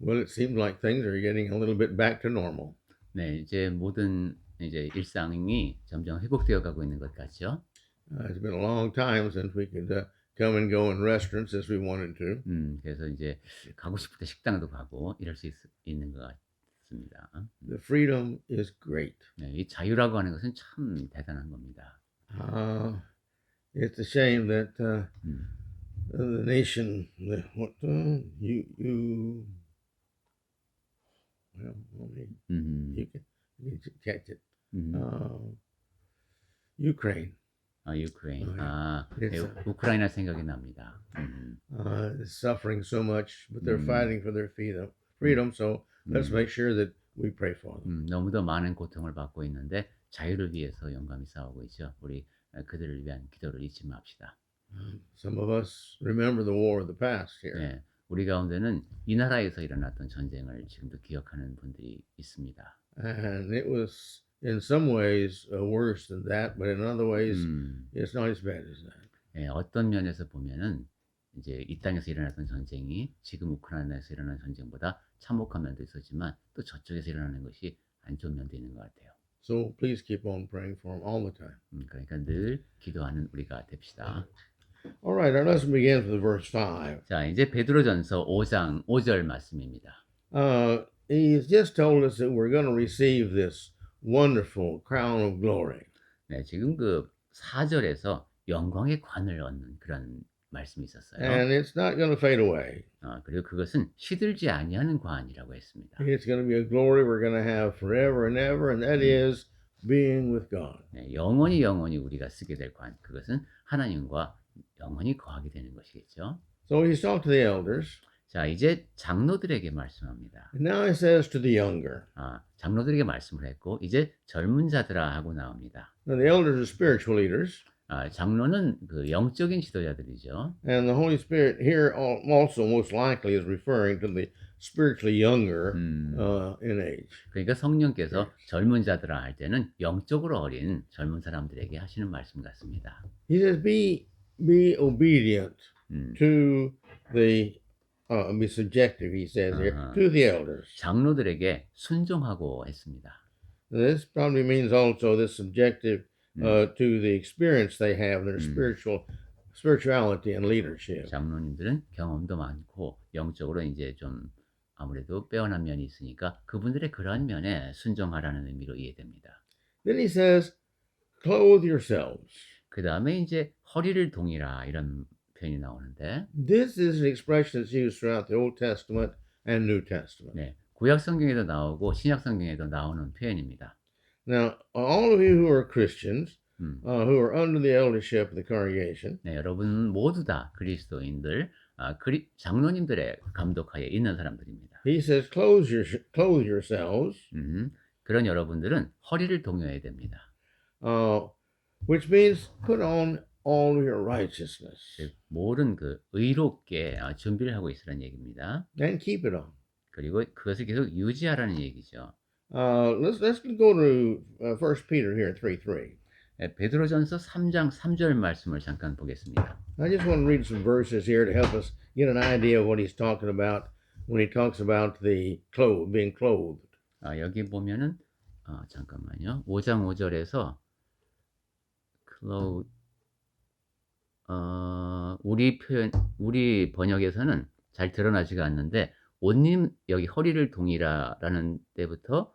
Well, it seems like things are getting a little bit back to normal. 네, 이제 모든 이제 일상이 점점 회복되어 가고 있는 것 같죠. It's been a long time since we could come and go in restaurants as we wanted to. 그래서 이제 가고 싶을 때 식당도 가고 이럴 수 있는 것 같습니다. The freedom is great. 네, 이 자유라고 하는 것은 참 대단한 겁니다. Uh, it's a shame that 음, the nation, well, 음, you can catch it. 음. Uh, Ukraine. 유크레인. 네, It's 우크라이나 생각이 납니다. is suffering so much, but they're 음, fighting for their freedom. 음, Freedom. So let's 음, make sure that we pray for them. 너무도 많은 고통을 받고 있는데 자유를 위해서 용감히 싸우고 있죠. 우리 그들을 위한 기도를 잊지 맙시다. Some of us remember the war of the past here. 네, 우리 가운데는 이 나라에서 일어났던 전쟁을 지금도 기억하는 분들이 있습니다. And it was in some ways worse than that, but in other ways, 음, it's not as bad as that. 예, 어떤 면에서 보면은 이제 이 땅에서 일어났던 전쟁이 지금 우크라이나에서 일어나는 전쟁보다 참혹한 면도 있었지만 또 저쪽에서 일어나는 것이 안 좋은 면도 있는 것 같아요. So please keep on praying for them all the time. 그러니까 늘 기도하는 우리가 됩시다. All right, our lesson begins with verse 5. 자, 이제 베드로전서 5장 5절 말씀입니다. He's just told us that we're going to receive this wonderful crown of glory. 네, 지금 그 4절에서 영광의 관을 얻는 그런 말씀이 있었어요. And it's not going to fade away. 그리고 그것은 시들지 아니하는 관이라고 했습니다. It's going to be a glory we're going to have forever and ever, and that is being with God. 네, 영원히 우리가 쓰게 될 관, 그것은 하나님과 영원히 거하게 되는 것이겠죠. So he's talked to the elders. 자, 이제 장로들에게 말씀합니다. And now he says to the younger. 장로들에게 말씀을 했고 이제 젊은 자들아 하고 나옵니다. Now the elders are spiritual leaders. 장로는 그 영적인 지도자들이죠. And the Holy Spirit here also most likely is referring to the spiritually younger in age. 그러니까 성령께서 젊은 자들아 할 때는 영적으로 어린 젊은 사람들에게 하시는 말씀 같습니다. He says, be obedient to the, be subjective, he says here, to the elders. 장로들에게 순종하고 했습니다. This probably means also this subjective to the experience they have, their spirituality and leadership. 장로님들은 경험도 많고 영적으로 이제 좀 아무래도 빼어난 면이 있으니까 그분들의 그러한 면에 순종하라는 의미로 이해됩니다. Then he says, clothe yourselves. 그 다음에 이제 허리를 동이라 이런 표현이 나오는데, This is an expression that's used throughout the Old Testament and New Testament. 네, 구약 성경에도 나오고 신약 성경에도 나오는 표현입니다. Now, all of you who are Christians, who are under the eldership of the congregation, 네, 여러분 모두 다 그리스도인들, 장로님들의 감독하에 있는 사람들입니다. he says, clothe yourselves, 그런 여러분들은 허리를 동여해야 됩니다. which means put on all your righteousness. 모든 그 의롭게 준비를 하고 있으라는 얘기입니다. And keep it on. 그리고 그것을 계속 유지하라는 얘기죠. Let's go to 1 Peter here, 3:3. 베드로전서 3장 3절 말씀을 잠깐 보겠습니다. I just want to read some verses here to help us get an idea of what he's talking about when he talks about the being clothed. 여기 보면은 잠깐만요. 5장 5절에서 clothed 우리 번역에서는 잘 드러나지가 않는데 여기 허리를 동이라라는 때부터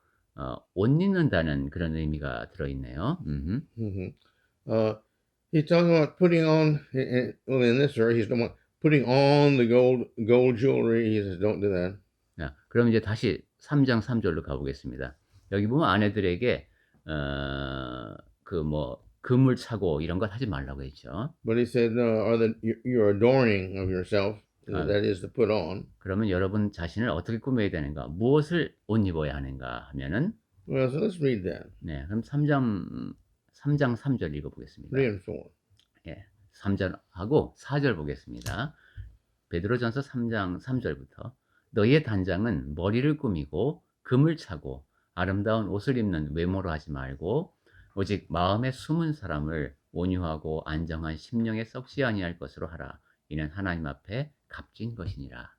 옷 입는다는 그런 의미가 들어있네요. He's talking about putting on, well, in this verse, he's talking about putting on the gold jewelry. He says, don't do that. 그럼 이제 다시 3장 3절로 가보겠습니다. 여기 보면 아내들에게 그 뭐 금을 차고 이런 것 하지 말라고 했죠. But he said, no, or that you're adorning of yourself. That is to put on. 그러면 여러분 자신을 어떻게 꾸며야 되는가? 무엇을 옷 입어야 하는가 하면은 Well, so let's read that. 네, 그럼 3장 3절 읽어보겠습니다. 3 and 4. 예, 3절하고 4절 보겠습니다. 베드로전서 3장 3절부터 너희의 단장은 머리를 꾸미고 금을 차고 아름다운 옷을 입는 외모로 하지 말고 오직 마음에 숨은 사람을 온유하고 안정한 심령에 썩지 아니할 것으로 하라. 이는 하나님 앞에 값진 것이니라.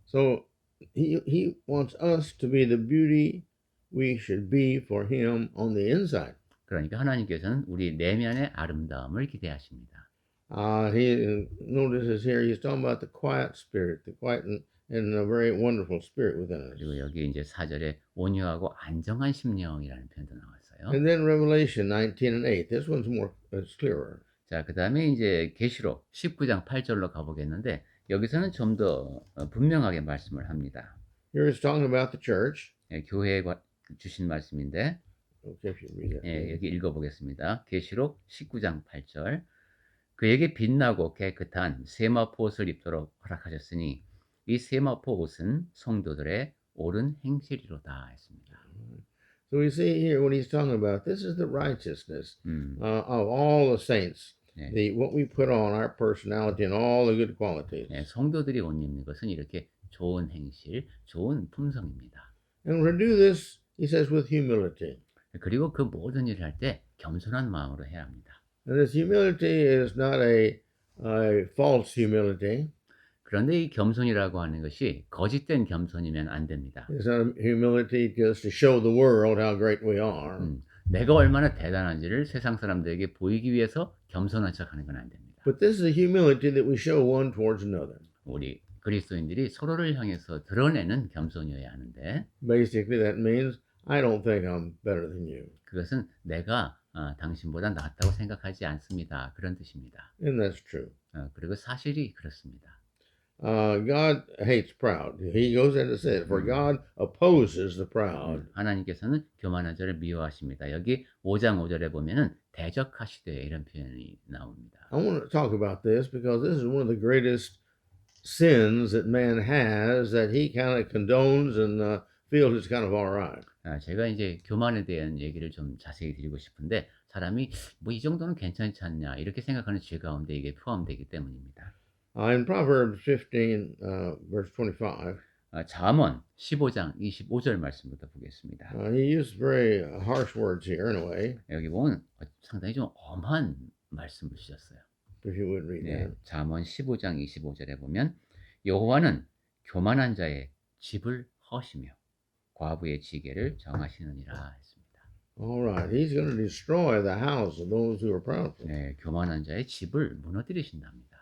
So he wants us to be the beauty we should be for him on the inside. 그러니까 하나님께서는 우리 내면의 아름다움을 기대하십니다. He notices here he's talking about the quiet spirit, the quiet and a very wonderful spirit within us. 그리고 여기 이제 4절에 온유하고 안정한 심령이라는 표현도 나왔어요. And then Revelation 19 and 8. This one's more it's clearer. 자, 그다음에 이제 계시록 19장 8절로 가보겠는데 여기서는 좀 더 분명하게 말씀을 합니다. Here he's talking about the church. 예, 교회에 주신 말씀인데 Okay, if you read that. 예, 여기 읽어보겠습니다. 계시록 19장 8절. 그에게 빛나고 깨끗한 세마포 옷을 입도록 허락하셨으니 이 세마포 옷은 성도들의 옳은 행실이로다 했습니다. So we see here what he's talking about. This is the righteousness 음, of all the saints. 네. What we put on our personality and all the good qualities. 예, 성도들이 옷 입는 것은 이렇게 좋은 행실, 좋은 품성입니다. And we're to do this, he says, with humility. 그리고 그 모든 일을 할 때 겸손한 마음으로 해야 합니다. And this humility is not a false humility. 그런데 이 겸손이라고 하는 것이 거짓된 겸손이면 안 됩니다. It's not humility just to show the world how great we are. 내가 얼마나 대단한지를 세상 사람들에게 보이기 위해서 겸손한 척하는 건 안 됩니다. But this is a humility that we show one towards another. 우리 그리스도인들이 서로를 향해서 드러내는 겸손이어야 하는데 Basically, that means I don't think I'm better than you. 그것은 내가 당신보다 낫다고 생각하지 않습니다. 그런 뜻입니다. And that's true. 그리고 사실이 그렇습니다. God hates proud. He goes in to say it. For God opposes the proud. 하나님께서는 교만한 자를 미워하십니다. 여기 5장 5절에 보면은 대적하시되 이런 표현이 나옵니다. I want to talk about this because this is one of the greatest sins that man has that he kind of condones and feels it's kind of all right. 제가 이제 교만에 대한 얘기를 좀 자세히 드리고 싶은데 사람이 뭐 이 정도는 괜찮지 않냐 이렇게 생각하는 죄 가운데 이게 포함되기 때문입니다. In Proverbs 15, verse 25, 잠언 15장 25절 말씀부터 보겠습니다. he used very harsh words here in a way. 여기 보면 상당히 좀 엄한 말씀을 주셨어요. If you would read 네, that. 잠언 15장 25절에 보면 여호와는 교만한 자의 집을 허시며 과부의 지게를 정하시느니라 했습니다. All right. He's going to destroy the house of those who are proudful. 네, 교만한 자의 집을 무너뜨리신답니다.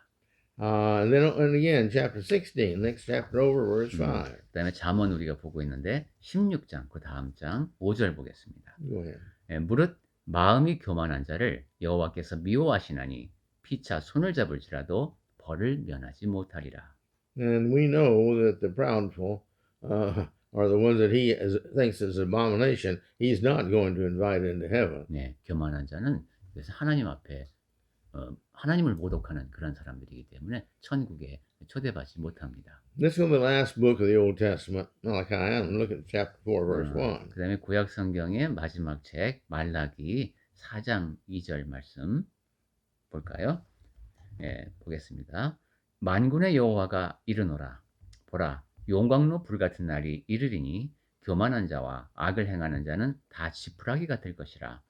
And again, chapter 16, next chapter over, verse 5. 그다음에 잠언 우리가 보고 있는데 16장 그 다음 장 5절 보겠습니다. Go ahead. 무릇 마음이 교만한 자를 여호와께서 미워하시나니 피차 손을 잡을지라도 벌을 면하지 못하리라. And we know that the proudful are the ones that thinks is abomination. He's not going to invite into heaven. 네, 교만한 자는 그래서 하나님 앞에 하나님을 모독하는 그런 사람들이기 때문에 천국에 초대받지 못합니다. Let's go to the last book of the Old Testament, Malachi, and look at chapter 4, verse 1. 그다음에 구약 성경의 마지막 책 말라기 4장 2절 말씀 볼까요? 예, 보겠습니다. 만군의 여호와가 이르노라 보라 용광로 불같은 날이 이르리니 교만한 자와 악을 행하는 자는 다 지푸라기가 될 것이라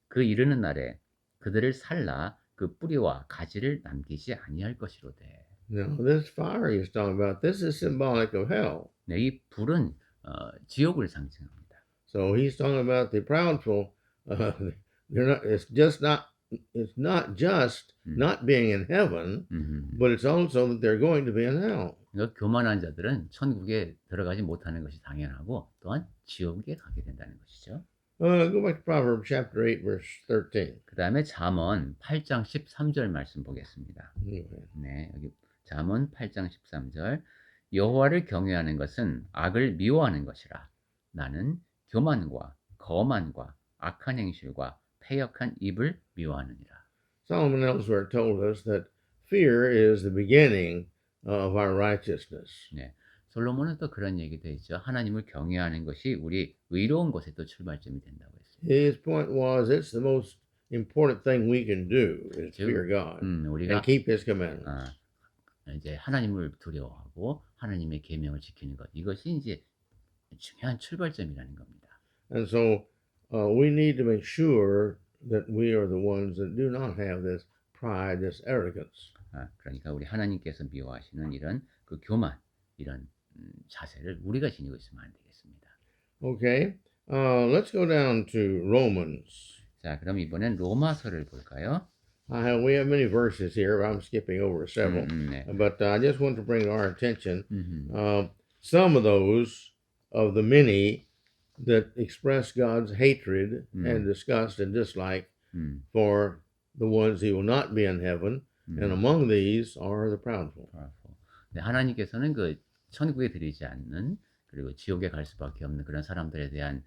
그 이르는 날에 그들을 살라 그 뿌리와 가지를 남기지 아니할 것이로되. Now, this fire he's talking about, this is symbolic of hell. 네, 이 불은 지옥을 상징합니다. So he's talking about the proudful. They're not. It's not just not being in heaven, but it's also that they're going to be in hell. 그러니까 교만한 자들은 천국에 들어가지 못하는 것이 당연하고 또한 지옥에 가게 된다는 것이죠. Go back to Proverbs chapter 8, verse 13. 그 다음에 잠언 8장 13절 말씀 보겠습니다. 네, 여기 잠언 8장 13절 여호와를 경외하는 것은 악을 미워하는 것이라 나는 교만과 거만과 악한 행실과 패역한 입을 미워하느니라. Solomon elsewhere told us that fear is the beginning of our righteousness. 네, 솔로몬은 또 그런 얘기도 했죠. 하나님을 경외하는 것이 우리 의로운 것의 또 출발점이 된다고 했습니다. His point was it's the most important thing we can do is fear God 우리가 and keep His commandments. 이제 하나님을 두려워하고 하나님의 계명을 지키는 것 이것이 이제 중요한 출발점이라는 겁니다. And so we need to make sure that we are the ones that do not have this pride, this arrogance. 그러니까 우리 하나님께서 미워하시는 이런 그 교만, 이런 자세를 우리가 지니고 있으면 안 되겠습니다. Okay. Let's go down to Romans. 자, 그럼 이번엔 로마서를 볼까요? We have many verses here. I'm skipping over several. 네. But I just want to bring to our attention 음흠. some of those of the many that express God's hatred and disgust and dislike 음, for the ones he will not be in heaven. And among these are the proudful. 네, 하나님께서는 그 천국에 들이지 않는 그리고 지옥에 갈 수밖에 없는 그런 사람들에 대한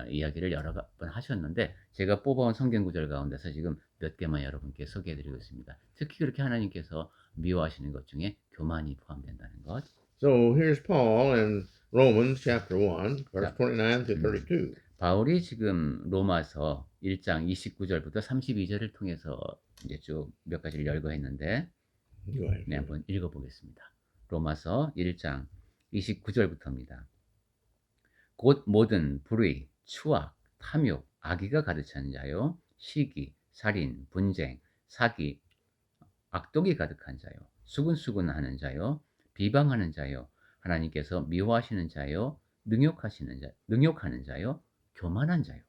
이야기를 여러 번 하셨는데 제가 뽑아온 성경 구절 가운데서 지금 몇 개만 여러분께 소개해드리고 있습니다. 특히 그렇게 하나님께서 미워하시는 것 중에 교만이 포함된다는 것. So here's Paul in Romans chapter 1, verse 자, 29 to 32. 바울이 지금 로마서 1장 29절부터 32절을 통해서 이제 쭉 몇 가지를 열거했는데 Go ahead. 네, 한번 읽어보겠습니다. 로마서 1장 29절부터입니다. 곧 모든 불의, 추악, 탐욕, 악의가 가득 찬 자요, 시기, 살인, 분쟁, 사기, 악독이 가득한 자요, 수근수근하는 자요, 비방하는 자요, 하나님께서 미워하시는 자요, 능욕하는 자요, 교만한 자요,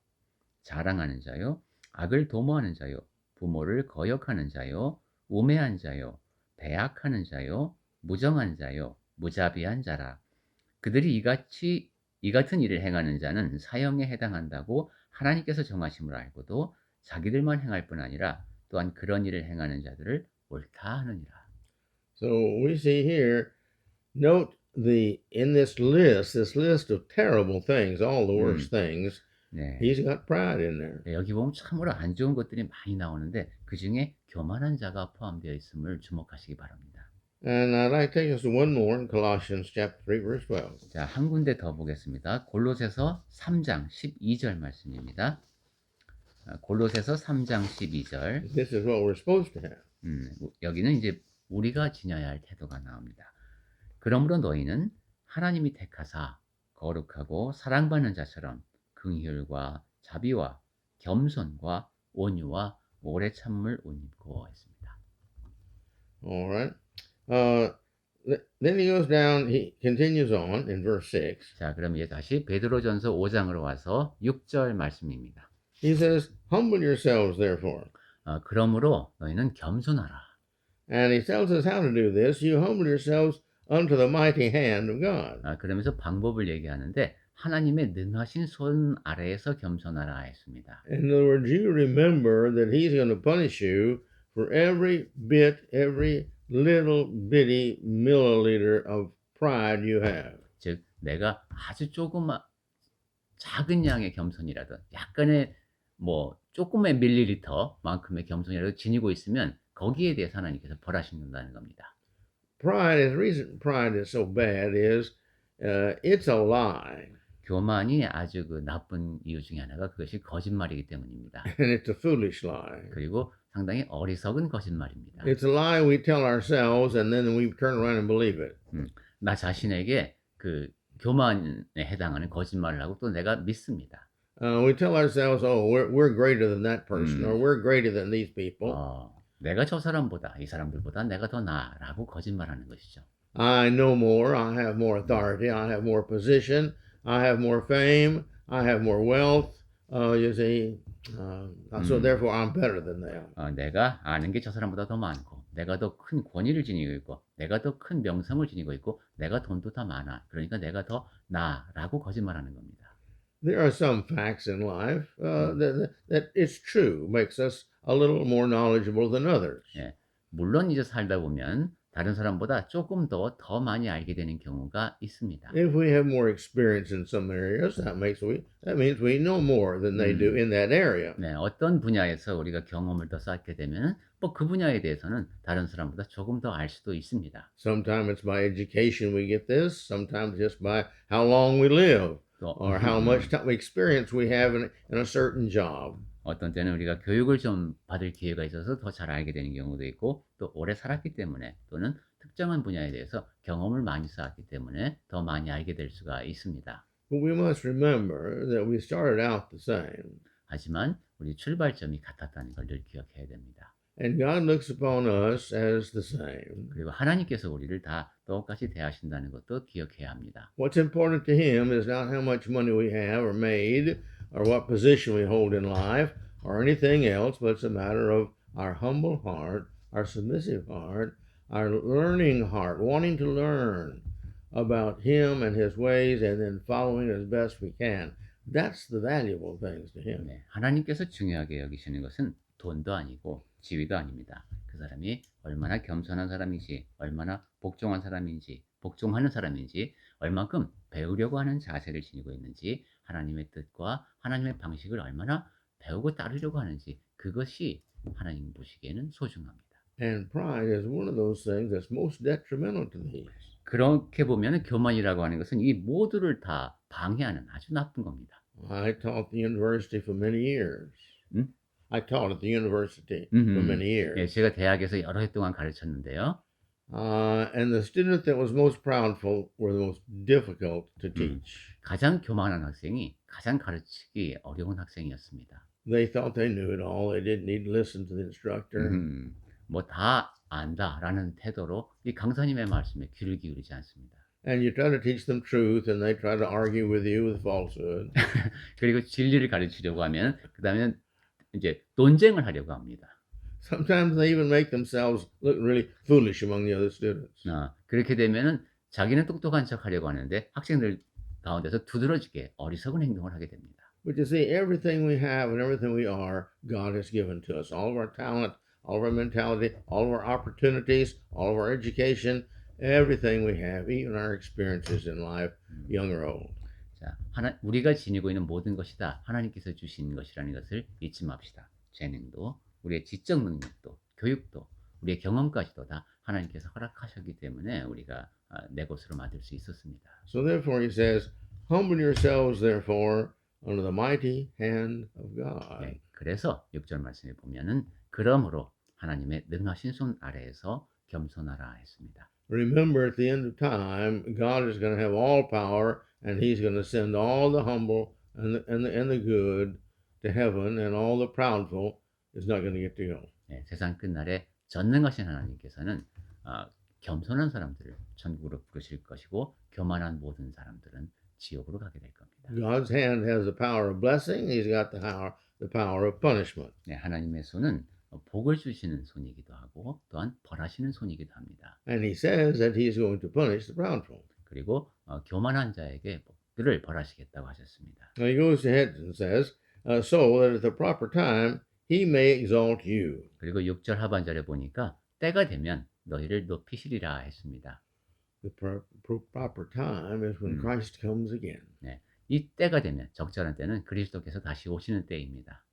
자랑하는 자요, 악을 도모하는 자요, 부모를 거역하는 자요, 우매한 자요, 배악하는 자요, 무정한 자요, 무자비한 자라. 그들이 이 같은 일을 행하는 자는 사형에 해당한다고 하나님께서 정하심을 알고도 자기들만 행할 뿐 아니라 또한 그런 일을 행하는 자들을 옳다 하느니라. So we see here, note in this list of terrible things, all the worst things, 네. he's got pride in there. 네, 여기 보면 참으로 안 좋은 것들이 많이 나오는데 그 중에 교만한 자가 포함되어 있음을 주목하시기 바랍니다. And I'd like to take us to one more in Colossians chapter 3, verse 12. 자, 한 군데 더 보겠습니다. 골로새서 3장 12절 말씀입니다. 골로새서 3장 12절. This is what we're supposed to have. 여기는 이제 우리가 지녀야 할 태도가 나옵니다. 그러므로 너희는 하나님이 택하사 거룩하고 사랑받는 자처럼 긍휼과 자비와 겸손과 온유와 오래 참음을 옷 입고 했습니다. All right. Then he goes down, he continues on in verse 6. 자, 그럼 이제 다시 베드로전서 5장으로 와서 6절 말씀입니다. He says, humble yourselves therefore. 그러므로 너희는 겸손하라. And he tells us how to do this. You humble yourselves unto the mighty hand of God. 그러면서 방법을 얘기하는데 하나님의 능하신 손 아래에서 겸손하라 했습니다. In other words, you remember that he's going to punish you for every little bitty milliliter of pride you have. 즉 내가 아주 작은 양의 겸손이라도 약간의 조금의 밀리리터만큼의 겸손이라도 지니고 있으면 거기에 대해서 하나님께서 벌하신다는 겁니다. Pride, the reason pride is so bad is it's a lie. 교만이 아주 그 나쁜 이유 중에 하나가 그것이 거짓말이기 때문입니다. And it's a foolish lie. 그리고 상당히 어리석은 거짓말입니다. It's a lie we tell ourselves and then we turn around and believe it. 나 자신에게 그 교만에 해당하는 거짓말을 하고 또 내가 믿습니다. We tell ourselves, oh, we're greater than that person, or we're greater than these people. 내가 저 사람보다, 이 사람들보다 내가 더 나아라고 거짓말하는 것이죠. I know more, I have more authority, I have more position, I have more fame, I have more wealth, you see, so therefore I'm better than they are. 내가 아는 게 저 사람보다 더 많고, 내가 더 큰 권위를 지니고 있고, 내가 더 큰 명성을 지니고 있고, 내가 돈도 더 많아. 그러니까 내가 더 나아라고 거짓말하는 겁니다. There are some facts in life that it's true, makes us a little more knowledgeable than others. 예, 물론 이제 살다 보면 다른 사람보다 조금 더 많이 알게 되는 경우가 있습니다. If we have more experience in some areas, that means we know more than they do in that area. 네, 어떤 분야에서 우리가 경험을 더 쌓게 되면 그 분야에 대해서는 다른 사람보다 조금 더 알 수도 있습니다. Sometimes it's by education we get this, sometimes just by how long we live, or how much experience we have in a certain job. 어떤 때는 우리가 교육을 좀 받을 기회가 있어서 더 잘 알게 되는 경우도 있고 또 오래 살았기 때문에 또는 특정한 분야에 대해서 경험을 많이 쌓았기 때문에 더 많이 알게 될 수가 있습니다. But we must remember that we started out the same. 하지만 우리 출발점이 같았다는 걸 늘 기억해야 됩니다. And God looks upon us as the same. 그리고 하나님께서 우리를 다 똑같이 대하신다는 것도 기억해야 합니다. What's important to Him is not how much money we have or made or what position we hold in life or anything else, but it's a matter of our humble heart, our submissive heart, our learning heart, wanting to learn about Him and His ways and then following as best we can. That's the valuable things to Him. 네, 하나님께서 중요하게 여기시는 것은 돈도 아니고 지위도 아닙니다. 그 사람이 얼마나 겸손한 사람인지, 얼마나 복종한 사람인지, 복종하는 사람인지, 얼마큼 배우려고 하는 자세를 지니고 있는지, 하나님의 뜻과 하나님의 방식을 얼마나 배우고 따르려고 하는지, 그것이 하나님 보시기에는 소중합니다. And pride is one of those things that's most detrimental to these. 그렇게 보면 교만이라고 하는 것은 이 모두를 다 방해하는 아주 나쁜 겁니다. I taught the university for many years. 음? I taught at the university for many years. 예, 제가 대학에서 여러 해 동안 가르쳤는데요. And the student that was most proudful were the most difficult to teach. 가장 교만한 학생이 가장 가르치기 어려운 학생이었습니다. They thought they knew it all. They didn't need to listen to the instructor. 뭐 다 안다라는 태도로 이 강사님의 말씀에 귀를 기울이지 않습니다. And you try to teach them truth, and they try to argue with you with falsehood. 그리고 진리를 가르치려고 하면 그다음에 이제 논쟁을 하려고 합니다. Sometimes they even make themselves look really foolish among the other students. 그렇게 되면은 자기는 똑똑한 척 하려고 하는데 학생들 가운데서 두드러지게 어리석은 행동을 하게 됩니다. But you see, everything we have and everything we are, God has given to us. All of our talent, all of our mentality, all of our opportunities, all of our education, everything we have, even our experiences in life, young or old. 자, 우리가 지니고 있는 모든 것이 다 하나님께서 주신 것이라는 것을 잊지 맙시다. 재능도, 우리의 지적 능력도, 교육도, 우리의 경험까지도 다 하나님께서 허락하셨기 때문에 우리가 내 것으로 만들 수 있었습니다. So therefore he says, humble yourselves therefore under the mighty hand of God. 네, 그래서 6절 말씀에 보면은 그러므로 하나님의 능하신 손 아래에서 겸손하라 했습니다. Remember, at the end of time, God is going to have all power, and He's going to send all the humble and the good to heaven, and all the proudful is not going to get to go. 네, 세상 끝날에 전능하신 하나님께서는 겸손한 사람들을 천국으로 부르실 것이고 교만한 모든 사람들은 지옥으로 가게 될 겁니다. God's hand has the power of blessing. He's got the power of punishment. 네, 하나님의 손은 복을 주시는 손이기도 하고 또한 벌하시는 손이기도 합니다. And He says that He's going to punish the proudful. 그리고 교만한 자에게 복들을 벌하시겠다고 하셨습니다. Now he goes ahead and says, so that at the proper time He may exalt you. 그리고 6절 하반절에 보니까 때가 되면 너희를 높이시리라 했습니다. The proper time is when Christ comes again. 네, 이 때가 되면 적절한 때는 그리스도께서 다시 오시는 때입니다.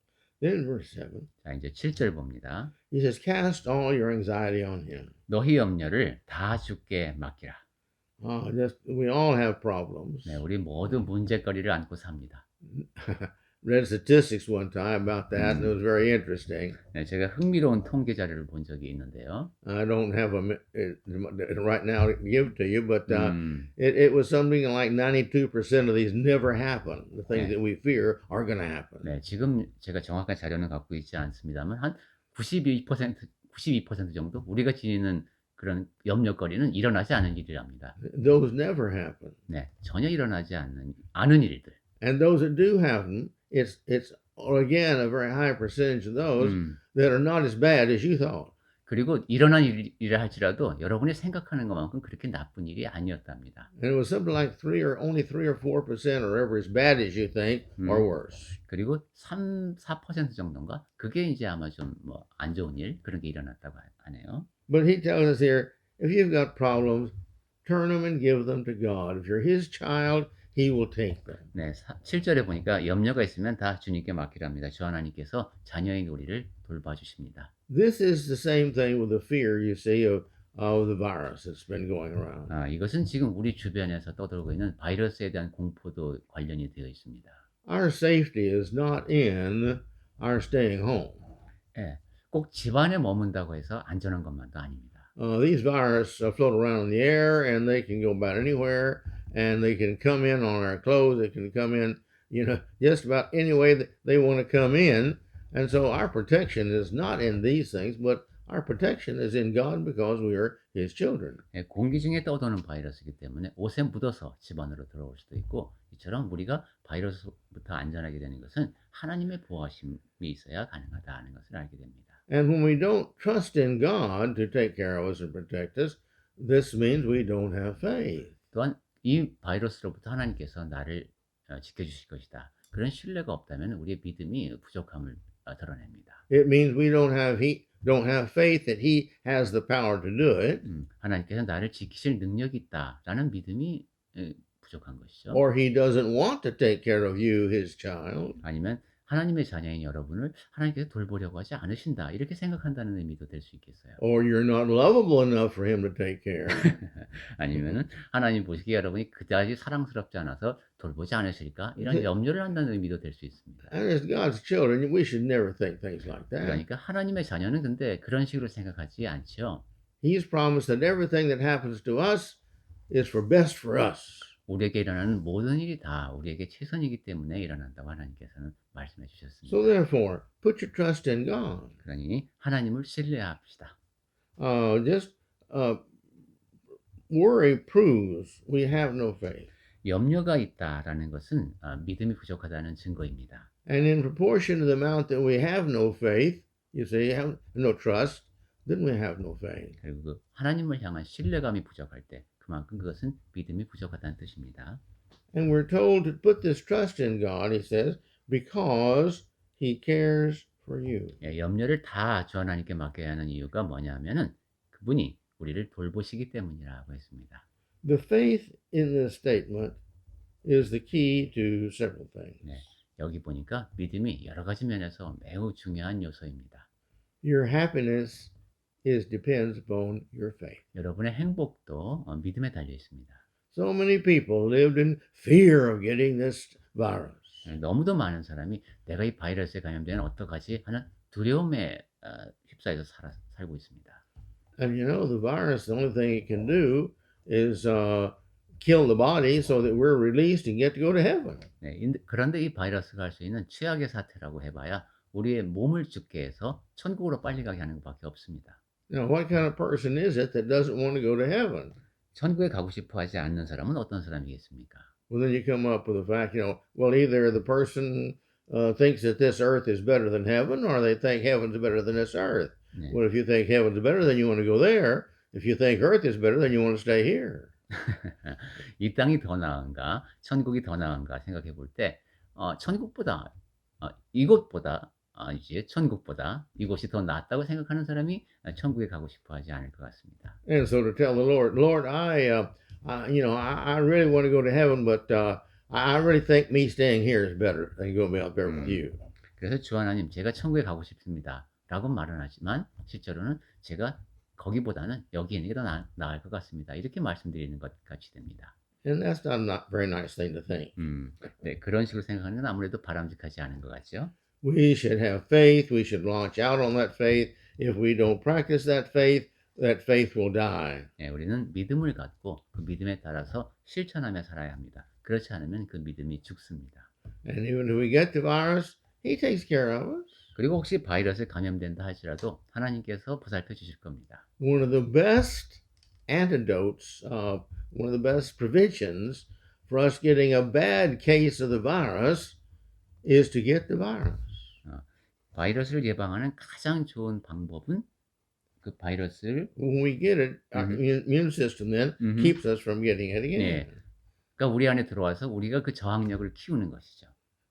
Then in verse 7, 자, 이제 7절 봅니다. he says, cast all your anxiety on Him. 너희 염려를 다 주께 맡기라. We all have problems. 네, 우리 모두 문제거리를 안고 삽니다. Read statistics one time about that, and it was very interesting. 네, 제가 흥미로운 통계 자료를 본 적이 있는데요. I don't have it right now to give to you, but it was something like 92% of these never happen. The things that we fear are going to happen. 네, 지금 제가 정확한 자료는 갖고 있지 않습니다만 한 92% 정도 우리가 지니는 그런 염려거리는 일어나지 않은 일이랍니다. Those never happen. 네, 전혀 일어나지 않은 일들. And those that do happen, it's again a very high percentage of those that are not as bad as you thought. 그리고 일어난 일이라 할지라도 여러분이 생각하는 것만큼 그렇게 나쁜 일이 아니었답니다. And it was something like only 3 or 4% are ever as bad as you think or worse. 그리고 3-4% 정도인가? 그게 이제 아마 좀 뭐 안 좋은 일 그런 게 일어났다고 하네요. But he tells us here, if you've got problems, turn them and give them to God. If you're His child, He will take them. 네, 7절에 보니까 염려가 있으면 다 주님께 맡기랍니다. 주 하나님께서 자녀인 우리를 돌봐주십니다. This is the same thing with the fear you see of the virus that's been going around. 이것은 지금 우리 주변에서 떠돌고 있는 바이러스에 대한 공포도 관련이 되어 있습니다. Our safety is not in our staying home. 네, 꼭 집안에 머문다고 해서 안전한 것만도 아닙니다. These viruses float around in the air, and they can go about anywhere, and they can come in on our clothes. They can come in, just about any way that they want to come in. And so our protection is not in these things, but our protection is in God because we are His children. 예, 공기 중에 떠도는 바이러스이기 때문에 옷에 묻어서 집 안으로 들어올 수도 있고, 이처럼 우리가 바이러스부터 안전하게 되는 것은 하나님의 보호하심이 있어야 가능하다는 것을 알게 됩니다. And when we don't trust in God to take care of us and protect us, this means we don't have faith. 또한 이 바이러스로부터 하나님께서 나를 지켜주실 것이다, 그런 신뢰가 없다면 우리의 믿음이 부족함을 드러냅니다. It means we don't have faith that He has the power to do it, 하나님께서 나를 지키실 능력이 있다라는 믿음이 부족한 것이죠. or He doesn't want to take care of you, His child. 아니면 하나님의 자녀인 여러분을 하나님께서 돌보려고 하지 않으신다, 이렇게 생각한다는 의미도 될 수 있겠어요. Or you're not lovable enough for Him to take care. 아니면은 하나님 보시기에 여러분이 그다지 사랑스럽지 않아서 돌보지 않으실까, 이런 염려를 한다는 의미도 될 수 있습니다. And as God's children, we should never think things like that. 그러니까 하나님의 자녀는 근데 그런 식으로 생각하지 않죠. He's promised that everything that happens to us is for best for us. 우리에게 일어나는 모든 일이 다 우리에게 최선이기 때문에 일어난다고 하나님께서는 말씀해 주셨습니다. So therefore, put your trust in God. 그러니 하나님을 신뢰합시다. Just worry proves we have no faith. 염려가 있다라는 것은 믿음이 부족하다는 증거입니다. And in proportion to the amount that we have no faith, you say, have no trust, then we have no faith. 그리고 그 하나님을 향한 신뢰감이 부족할 때 그만큼 그것은 믿음이 부족하다는 뜻입니다. And we're told to put this trust in God, he says, because He cares for you. 예, 염려를 다 주 하나님께 맡겨야 하는 이유가 뭐냐면은 그분이 우리를 돌보시기 때문이라고 했습니다. The faith in this statement is the key to several things. 네, 여기 보니까 믿음이 여러 가지 면에서 매우 중요한 요소입니다. Your happiness depends upon your faith. 여러분의 행복도 믿음에 달려 있습니다. So many people lived in fear of getting this virus. 너무도 많은 사람이 내가 이 바이러스에 감염되면 어떡하지 하는 두려움에 휩싸여서 살고 있습니다. And you know, the virus, the only thing it can do is kill the body so that we're released and get to go to heaven. 네, 그런데 이 바이러스가 할 수 있는 최악의 사태라고 해봐야 우리의 몸을 죽게 해서 천국으로 빨리 가게 하는 것밖에 없습니다. Now, what kind of person is it that doesn't want to go to heaven? 천국에 가고 싶어 하지 않는 사람은 어떤 사람이겠습니까? Well, then you come up with the fact, well, either the person thinks that this earth is better than heaven, or they think heaven's better than this earth. 네. Well, if you think heaven's better, then you want to go there. If you think earth is better, then you want to stay here. 이 땅이 더 나은가, 천국이 더 나은가 생각해 볼 때, 천국보다, 이곳보다, 이제 천국보다 이곳이 더 낫다고 생각하는 사람이 천국에 가고 싶어 하지 않을 것 같습니다. And so to tell the Lord, I really want to go to heaven, but I really think me staying here is better than going out there with you. 그래서 주 하나님, 제가 천국에 가고 싶습니다 라고 말은 하지만 실제로는 제가 거기보다는 여기 있는 게 더 나을 것 같습니다, 이렇게 말씀드리는 것 같이 됩니다. And that's not a very nice thing to think. 네, 그런 식으로 생각하는 건 아무래도 바람직하지 않은 것 같죠. We should have faith. We should launch out on that faith. If we don't practice that faith will die. 네, 우리는 믿음을 갖고 그 믿음에 따라서 실천하며 살아야 합니다. 그렇지 않으면 그 믿음이 죽습니다. And even if we get the virus, He takes care of us. 그리고 혹시 바이러스에 감염된다 할지라도 하나님께서 보살펴 주실 겁니다. One of the best antidotes, one of the best preventions for us getting a bad case of the virus is to get the virus. 바이러스를 예방하는 가장 좋은 방법은 그 바이러스를 When we get it, our immune system then keeps us from getting it again. 네, 그러니까 우리 안에 들어와서 우리가 그 저항력을 키우는 것이죠.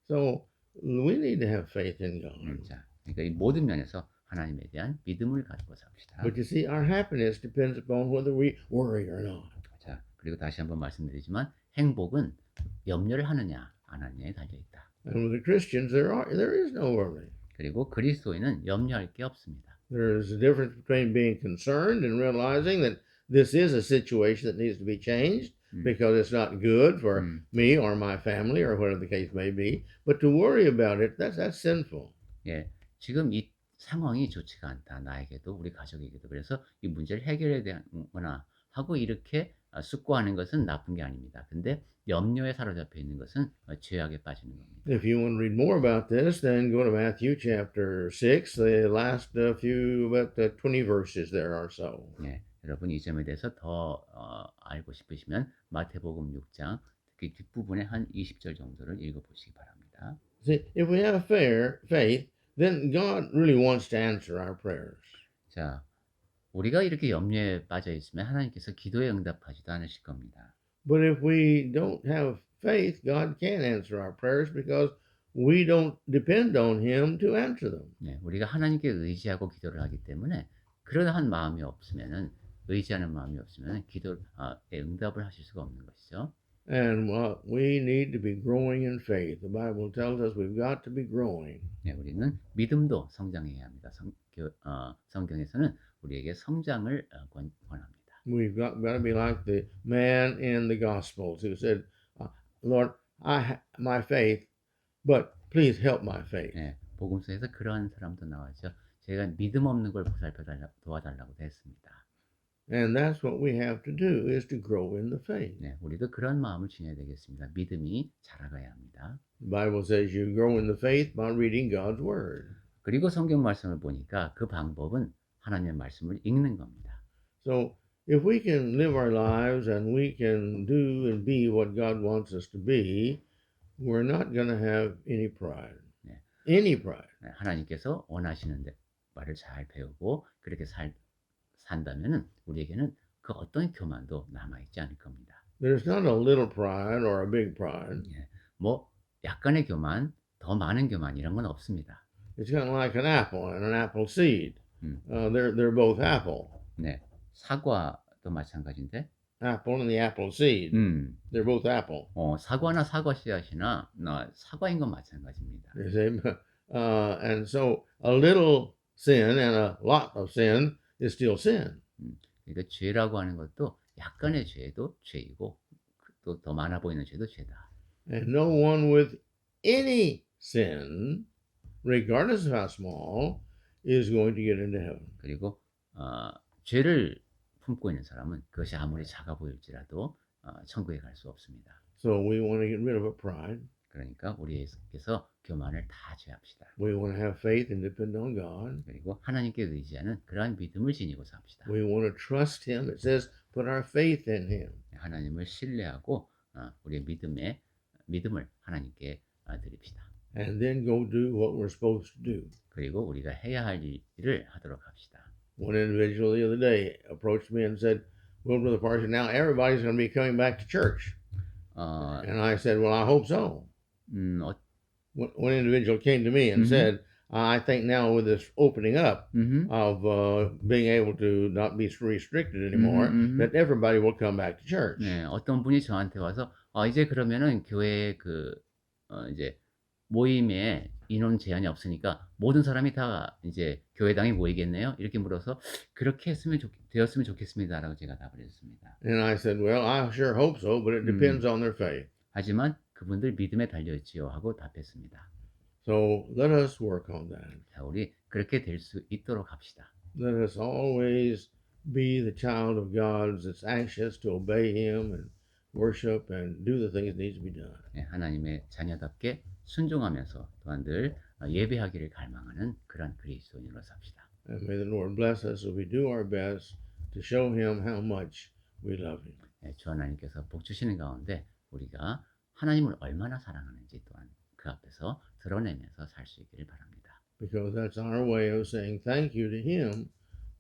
So we need to have faith in God. 자, 그러니까 이 모든 면에서 하나님에 대한 믿음을 가지고 삽시다. But you see, our happiness depends upon whether we worry or not. 자, 그리고 다시 한번 말씀드리지만 행복은 염려를 하느냐 안 하느냐에 달려 있다. And with the Christians, there is no worry. 그리고 그리스도인은 염려할 게 없습니다. There is a difference between being concerned and realizing that this is a situation that needs to be changed because it's not good for me or my family or whatever the case may be. But to worry about it, that's sinful. 예, 지금 이 상황이 좋지가 않다. 나에게도 우리 가족에게도. 그래서 이 문제를 해결해야 되거나 하고 이렇게 쑥고하는 것은 나쁜 게 아닙니다. 근데 염려에 사로잡혀 있는 것은 죄악에 빠지는 겁니다. If you want to read more about this, then go to Matthew chapter 6, the last about 20 verses there or so. 예, 여러분 이 점에 대해서 더 알고 싶으시면 마태복음 6장 특히 뒷부분의 한 20절 정도를 읽어보시기 바랍니다. See, if we have faith, then God really wants to answer our prayers. 자, 우리가 이렇게 염려에 빠져 있으면 하나님께서 기도에 응답하지도 않으실 겁니다. But if we don't have faith, God can't answer our prayers because we don't depend on Him to answer them. 네, 우리가 하나님께 의지하고 기도를 하기 때문에 그러한 마음이 없으면은 의지하는 마음이 없으면 기도에 응답을 하실 수가 없는 것이죠. And we need to be growing in faith. The Bible tells us we've got to be growing. 네, 우리는 믿음도 성장해야 합니다. 성경에서는 우리에게 성장을 권합니다. We've got to be like the man in the Gospels who said, Lord, my faith, but please help my faith. 네, 복음서에서 그러한 사람도 나왔죠. 제가 믿음 없는 걸 보살펴 도와달라고 했습니다. And that's what we have to do, is to grow in the faith. 네, 우리도 그런 마음을 지녀야 되겠습니다. 믿음이 자라가야 합니다. The Bible says you grow in the faith by reading God's Word. 그리고 성경 말씀을 보니까 그 방법은 하나님의 말씀을 읽는 겁니다. So if we can live our lives and we can do and be what God wants us to be, we're not going to have any pride. 네. Any pride. 네, 하나님께서 원하시는 말을 잘 배우고 그렇게 산다면은 우리에게는 그 어떤 교만도 남아있지 않을 겁니다. There's not a little pride or a big pride. 예, 뭐 약간의 교만, 더 많은 교만 이런 건 없습니다. It's kind of like an apple and an apple seed. 음. They're both apple. 네, 사과도 마찬가지인데. Apple and the apple seed. They're both apple. 사과나 사과 씨앗이나 사과인 건 마찬가지입니다. You see? And so a little sin and a lot of sin is still sin. 그러니까 죄라고 하는 것도 약간의 죄도 죄이고 또 더 많아 보이는 죄도 죄다. And no one with any sin, regardless of how small, is going to get into heaven. 그리고 죄를 품고 있는 사람은 그것이 아무리 작아 보일지라도 천국에 갈 수 없습니다. So we want to get rid of a pride. 그러니까 우리에게서 교만을 다 제합시다. We want to have faith and depend on God. 그리고 하나님께 의지하는 그러한 믿음을 지니고 삽시다. We want to trust Him. It says, put our faith in Him. 하나님을 신뢰하고 우리의 믿음을 하나님께 드립시다. And then go do what we're supposed to do. 그리고 우리가 해야 할 일을 하도록 합시다. One individual the other day approached me and said, well, Brother Parson, now everybody's going to be coming back to church. And I said, well, I hope so. One individual came to me and said, I think now with this opening up of being able to not be restricted anymore, that everybody will come back to church. 네, 어떤 분이 저한테 와서 이제 그러면은 교회 이제 모임에 인원 제한이 없으니까 모든 사람이 다 이제 교회당에 모이겠네요. 이렇게 물어서 그렇게 되었으면 좋겠습니다라고 제가 답을 했습니다. And I said, well, I sure hope so, but it depends on their faith. 하지만 그분들 믿음에 달려 있지요 하고 답했습니다. So let us work on that. 자, 우리 그렇게 될 수 있도록 합시다. Let us always be the child of God that's anxious to obey Him and worship and do the things that needs to be done. 네, 하나님의 자녀답게 순종하면서 또한 늘 예배하기를 갈망하는 그런 그리스도인으로 삽시다. And may the Lord bless us as we do our best to show Him how much we love Him. 네, 주 하나님께서 복 주시는 가운데 우리가 하나님을 얼마나 사랑하는지 또한 그 앞에서 드러내면서 살 수 있기를 바랍니다. Because that's our way of saying thank you to Him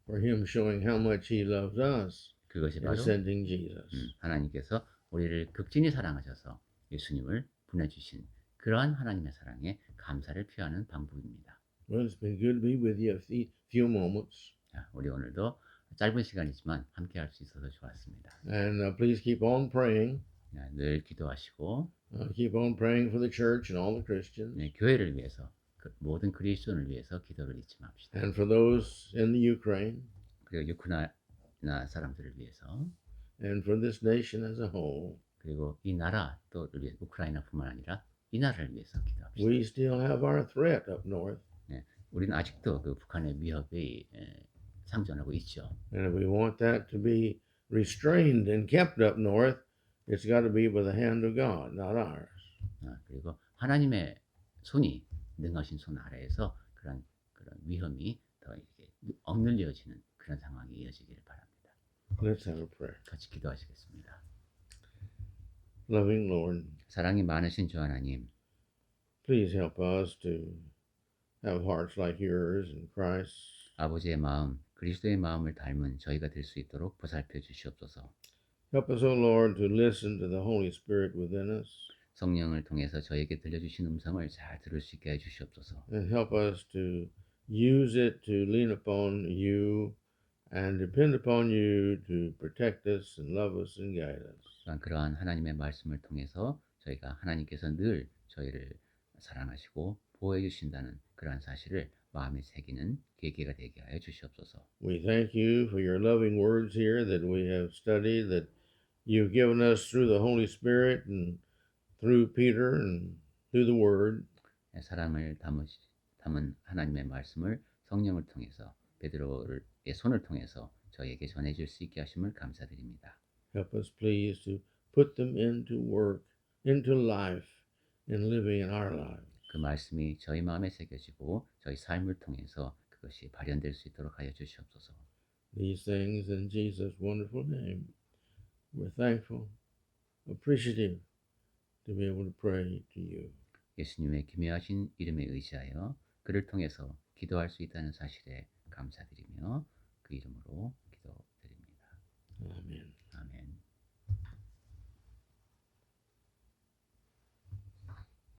for Him showing how much He loves us 그것이 and 바로 sending Jesus. 하나님께서 우리를 극진히 사랑하셔서 예수님을 보내주신 그러한 하나님의 사랑에 감사를 표하는 방법입니다. Well, it's been good to be with you a few moments. 자, 우리 오늘도 짧은 시간이지만 함께 할 수 있어서 좋았습니다. And please keep on praying. 늘 기도하시고 Keep on praying for the church and all the Christians. 네, 교회를 위해서 모든 그리스도인을 위해서 기도를 잊지 맙시다. And for those in the Ukraine. 그리고 우크라이나 사람들을 위해서 And for this nation as a whole. 그리고 이 나라 또를 위해 우크라이나뿐만 아니라 이 나라를 위해서 기도합시다. We still have our threat up north. 네, 우리는 아직도 그 북한의 위협이 상존하고 있죠. And if we want that to be restrained and kept up north, it's got to be by the hand of God, not ours. 그리고 하나님의 손이 능하신 손 아래에서 그런 위험이 더 이렇게 억눌려지는 그런 상황이 이어지기를 바랍니다. Let's have a prayer. 같이 기도하시겠습니다. Loving Lord, 사랑이 많으신 주 하나님, please help us to have hearts like yours in Christ. 아버지의 마음, 그리스도의 마음을 닮은 저희가 될 수 있도록 보살펴 주시옵소서. Help us, O Lord, to listen to the Holy Spirit within us, 성령을 통해서 저에게 들려주신 음성을 잘 들을 수 있게 해 주시옵소서. and help us to use it to lean upon you and depend upon you to protect us and love us and guide us. 그러한 하나님의 말씀을 통해서 저희가 하나님께서 늘 저희를 사랑하시고 보호해 주신다는 그러한 사실을 마음에 새기는 계기가 되게 하여 주시옵소서. We thank you for your loving words here that we have studied, that you've given us through the Holy Spirit and through Peter and through the Word. 사랑을 담은 하나님의 말씀을 성령을 통해서 베드로의 손을 통해서 저희에게 전해질 수 있게 하심을 감사드립니다. Help us, please, to put them into work, into life, in living in our lives. 그 말씀이 저희 마음에 새겨지고 저희 삶을 통해서 그것이 발현될 수 있도록 하여 주시옵소서. These things in Jesus' wonderful name. We're thankful, appreciative to be able to pray to you. 예수님의 기묘하신 이름에 의지하여 그를 통해서 기도할 수 있다는 사실에 감사드리며 그 이름으로